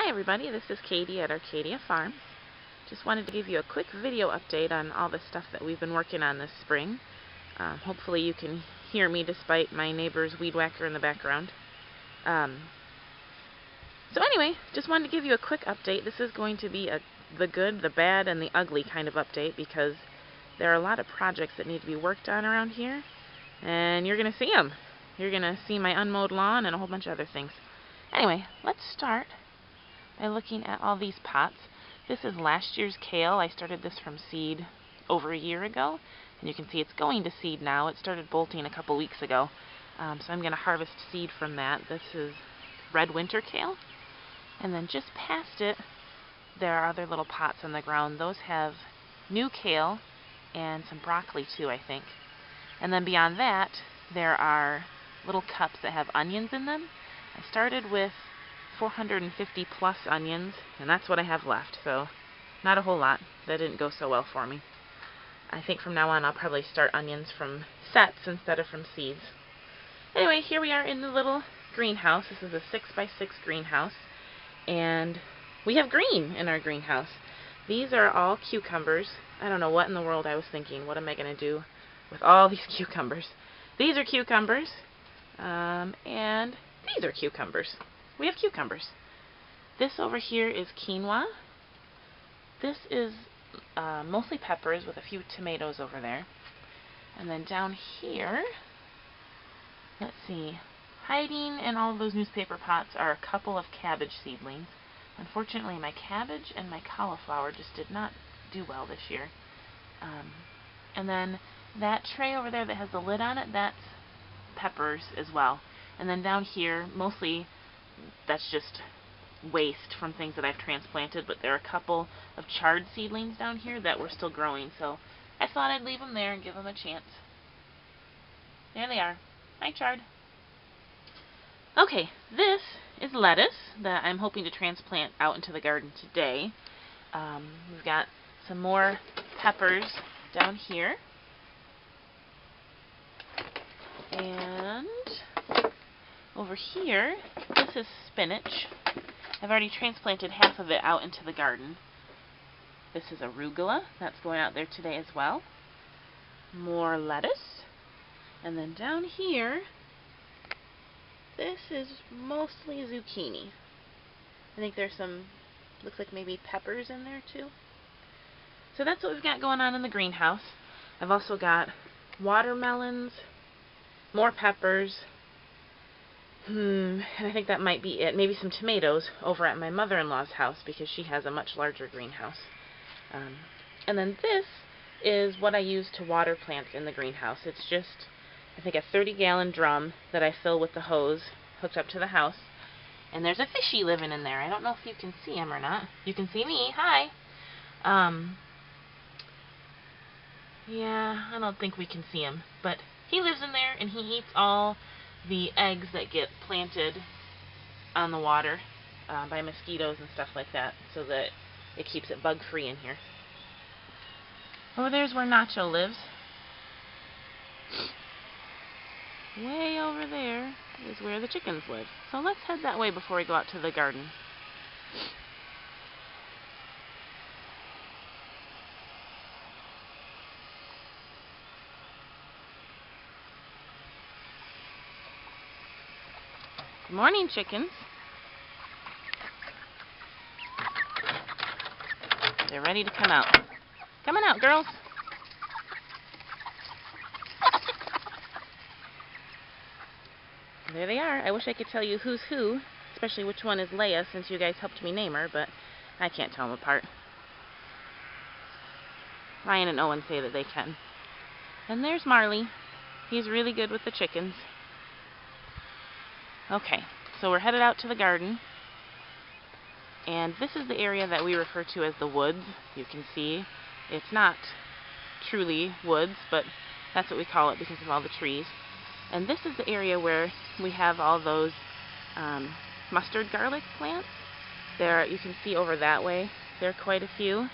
Hi everybody, this is Katie at Arcadia Farm. Just wanted to give you a quick video update on all the stuff that we've been working on this spring. Hopefully you can hear me despite my neighbor's weed whacker in the background. So anyway, just wanted to give you a quick update. This is going to be the good, the bad, and the ugly kind of update because there are a lot of projects that need to be worked on around here, and you're going to see them. You're going to see my unmowed lawn and a whole bunch of other things. Anyway, let's start by looking at all these pots. This is last year's kale. I started this from seed over a year ago, and you can see it's going to seed now. It started bolting a couple weeks ago, so I'm going to harvest seed from that. This is red winter kale, and then just past it there are other little pots on the ground. Those have new kale and some broccoli too, I think. And then beyond that there are little cups that have onions in them. I started with 450 plus onions, and that's what I have left, so not a whole lot. That didn't go so well for me. I think from now on I'll probably start onions from sets instead of from seeds. Anyway, here we are in the little greenhouse. This is a 6x6 greenhouse, and we have green in our greenhouse. These are all cucumbers. I don't know what in the world I was thinking. What am I going to do with all these cucumbers? These are cucumbers, and these are cucumbers. We have cucumbers. This over here is quinoa. This is mostly peppers with a few tomatoes over there. And then down here, let's see, hiding in all of those newspaper pots are a couple of cabbage seedlings. Unfortunately, my cabbage and my cauliflower just did not do well this year. And then that tray over there that has the lid on it, that's peppers as well. And then down here, mostly that's just waste from things that I've transplanted, but there are a couple of chard seedlings down here that were still growing, so I thought I'd leave them there and give them a chance. There they are. Hi, chard. Okay, this is lettuce that I'm hoping to transplant out into the garden today. We've got some more peppers down here. And over here, this is spinach. I've already transplanted half of it out into the garden. This is arugula. That's going out there today as well. More lettuce. And then down here, this is mostly zucchini. I think there's some, looks like maybe peppers in there too. So that's what we've got going on in the greenhouse. I've also got watermelons, more peppers, and I think that might be it. Maybe some tomatoes over at my mother-in-law's house because she has a much larger greenhouse. And then this is what I use to water plants in the greenhouse. It's just, I think, a 30-gallon drum that I fill with the hose hooked up to the house. And there's a fishy living in there. I don't know if you can see him or not. You can see me. Hi. Yeah, I don't think we can see him, but he lives in there and he eats all the eggs that get planted on the water by mosquitoes and stuff like that, so that it keeps it bug-free in here. Over there's where Nacho lives. Way over there is where the chickens live. So let's head that way before we go out to the garden. Good morning, chickens. They're ready to come out. Coming out, girls. There they are. I wish I could tell you who's who, especially which one is Leia, since you guys helped me name her, but I can't tell them apart. Ryan and Owen say that they can. And there's Marley. He's really good with the chickens. Okay, so we're headed out to the garden, and this is the area that we refer to as the woods. You can see it's not truly woods, but that's what we call it because of all the trees. And this is the area where we have all those mustard garlic plants. There, you can see over that way, there are quite a few.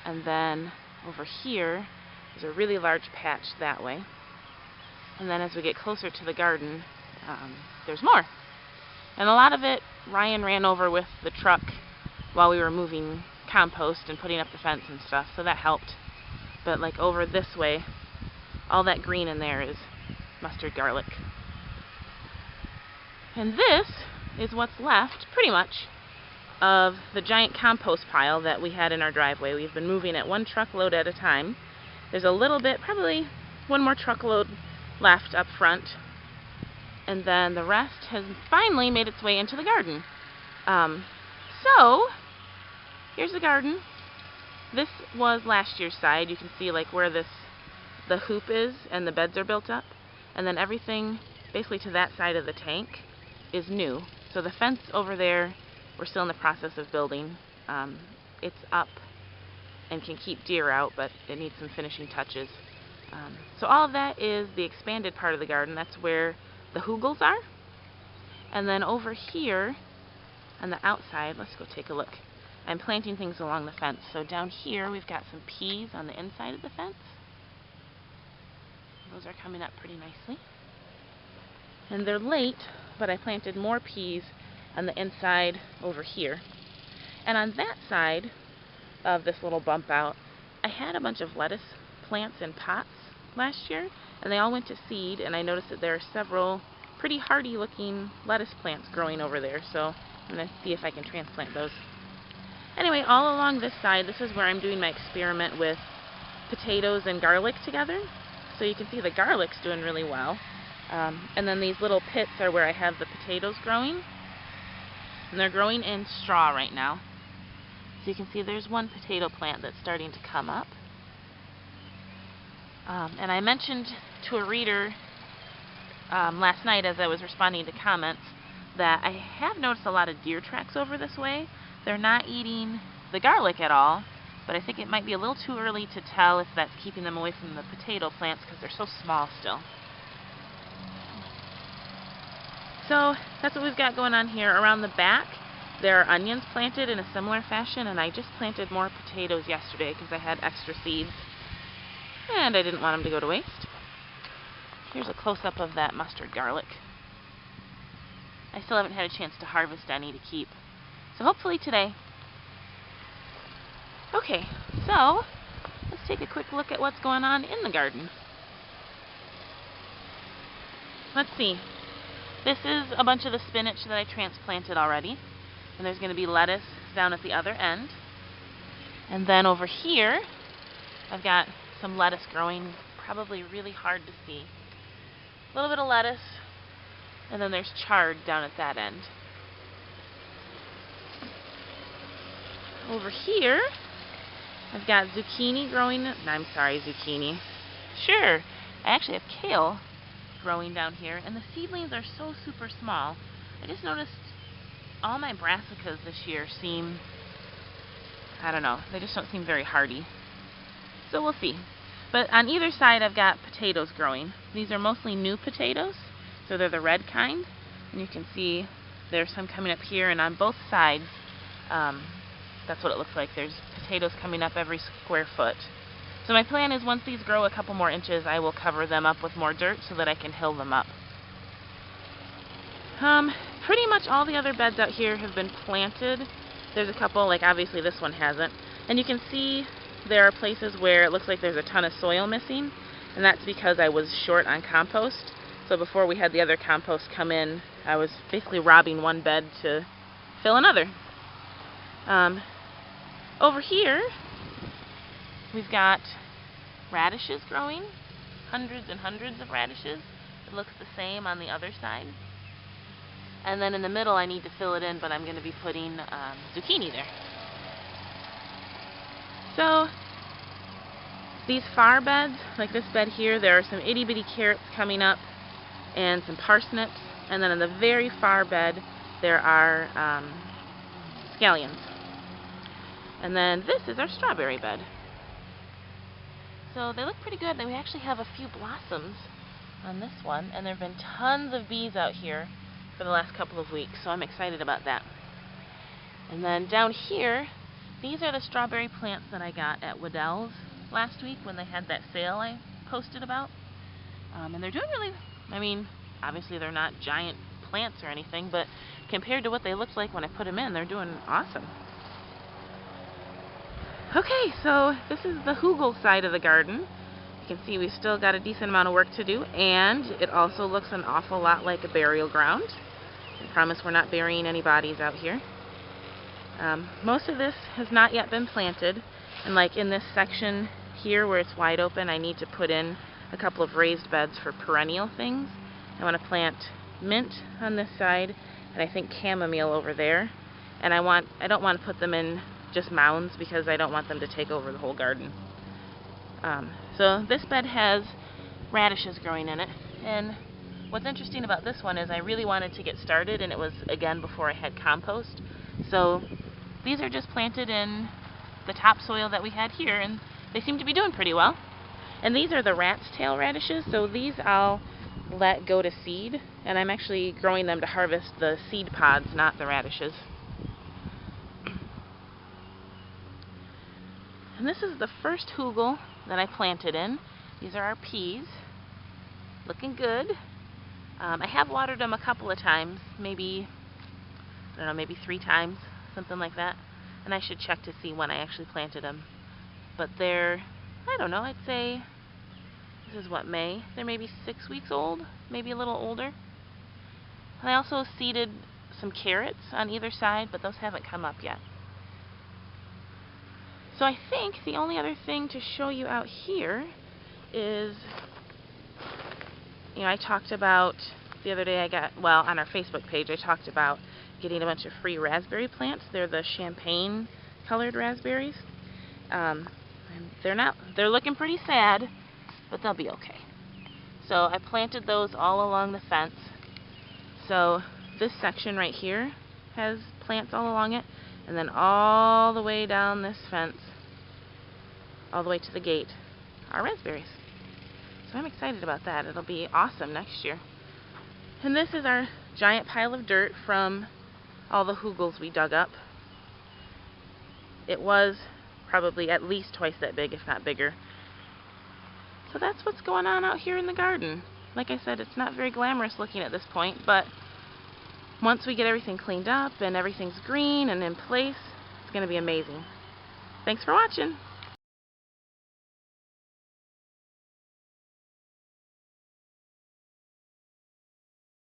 And then over here, there's a really large patch that way. And then as we get closer to the garden, there's more. And a lot of it Ryan ran over with the truck while we were moving compost and putting up the fence and stuff, so that helped. But like over this way, all that green in there is mustard garlic. And this is what's left, pretty much, of the giant compost pile that we had in our driveway. We've been moving it one truckload at a time. There's a little bit, probably one more truckload left up front, and then the rest has finally made its way into the garden. So here's the garden. This was last year's side. You can see like where the hoop is and the beds are built up, and then everything basically to that side of the tank is new. So the fence over there, we're still in the process of building. It's up and can keep deer out, but it needs some finishing touches. So all of that is the expanded part of the garden. That's where the hugels are. And then over here on the outside, let's go take a look. I'm planting things along the fence. So down here we've got some peas on the inside of the fence. Those are coming up pretty nicely. And they're late, but I planted more peas on the inside over here. And on that side of this little bump out, I had a bunch of lettuce plants in pots last year, and they all went to seed, and I noticed that there are several pretty hardy looking lettuce plants growing over there, so I'm going to see if I can transplant those. Anyway, all along this side, this is where I'm doing my experiment with potatoes and garlic together. So you can see the garlic's doing really well. And then these little pits are where I have the potatoes growing. And they're growing in straw right now. So you can see there's one potato plant that's starting to come up. And I mentioned to a reader last night as I was responding to comments that I have noticed a lot of deer tracks over this way. They're not eating the garlic at all, but I think it might be a little too early to tell if that's keeping them away from the potato plants because they're so small still. So that's what we've got going on here. Around the back, there are onions planted in a similar fashion, and I just planted more potatoes yesterday because I had extra seeds, and I didn't want them to go to waste. Here's a close-up of that mustard garlic. I still haven't had a chance to harvest any to keep, so hopefully today. Okay, so let's take a quick look at what's going on in the garden. Let's see. This is a bunch of the spinach that I transplanted already, and there's going to be lettuce down at the other end. And then over here, I've got some lettuce growing, probably really hard to see. A little bit of lettuce, and then there's chard down at that end. Over here, I've got zucchini growing. I'm sorry, zucchini. Sure, I actually have kale growing down here, and the seedlings are so super small. I just noticed all my brassicas this year seem, I don't know, they just don't seem very hardy. So we'll see. But on either side I've got potatoes growing. These are mostly new potatoes, so they're the red kind. And you can see there's some coming up here, and on both sides, that's what it looks like. There's potatoes coming up every square foot. So my plan is once these grow a couple more inches, I will cover them up with more dirt so that I can hill them up. Pretty much all the other beds out here have been planted. There's a couple, like obviously this one hasn't. And you can see there are places where it looks like there's a ton of soil missing, and that's because I was short on compost. So before we had the other compost come in, I was basically robbing one bed to fill another. Over here, we've got radishes growing, hundreds and hundreds of radishes. It looks the same on the other side. And then in the middle I need to fill it in, but I'm going to be putting zucchini there. So these far beds, like this bed here, there are some itty bitty carrots coming up and some parsnips, and then in the very far bed there are scallions. And then this is our strawberry bed. So they look pretty good. We actually have a few blossoms on this one, and there have been tons of bees out here for the last couple of weeks, so I'm excited about that. And then down here, these are the strawberry plants that I got at Waddell's last week when they had that sale I posted about. And they're doing really, I mean, obviously they're not giant plants or anything, but compared to what they looked like when I put them in, they're doing awesome. Okay, so this is the hugel side of the garden. You can see we've still got a decent amount of work to do, and it also looks an awful lot like a burial ground. I promise we're not burying any bodies out here. Most of this has not yet been planted, and like in this section here where it's wide open, I need to put in a couple of raised beds for perennial things. I want to plant mint on this side, and I think chamomile over there. And I don't want to put them in just mounds because I don't want them to take over the whole garden. So this bed has radishes growing in it, and what's interesting about this one is I really wanted to get started, and it was again before I had compost. So these are just planted in the topsoil that we had here, and they seem to be doing pretty well. And these are the rat's tail radishes, so these I'll let go to seed, and I'm actually growing them to harvest the seed pods, not the radishes. And this is the first hugel that I planted in. These are our peas. Looking good. I have watered them a couple of times, maybe 3 times, something like that. And I should check to see when I actually planted them. But they're, I don't know, I'd say, this is what, May? They're maybe 6 weeks old, maybe a little older. And I also seeded some carrots on either side, but those haven't come up yet. So I think the only other thing to show you out here is, I talked about, the other day on our Facebook page, I talked about getting a bunch of free raspberry plants. They're the champagne colored raspberries. And they're looking pretty sad, but they'll be okay. So I planted those all along the fence. So this section right here has plants all along it, and then all the way down this fence, all the way to the gate, are raspberries. So I'm excited about that. It'll be awesome next year. And this is our giant pile of dirt from all the hugels we dug up. It was probably at least twice that big, if not bigger. So that's what's going on out here in the garden. Like I said, it's not very glamorous looking at this point, but once we get everything cleaned up and everything's green and in place, it's going to be amazing. Thanks for watching.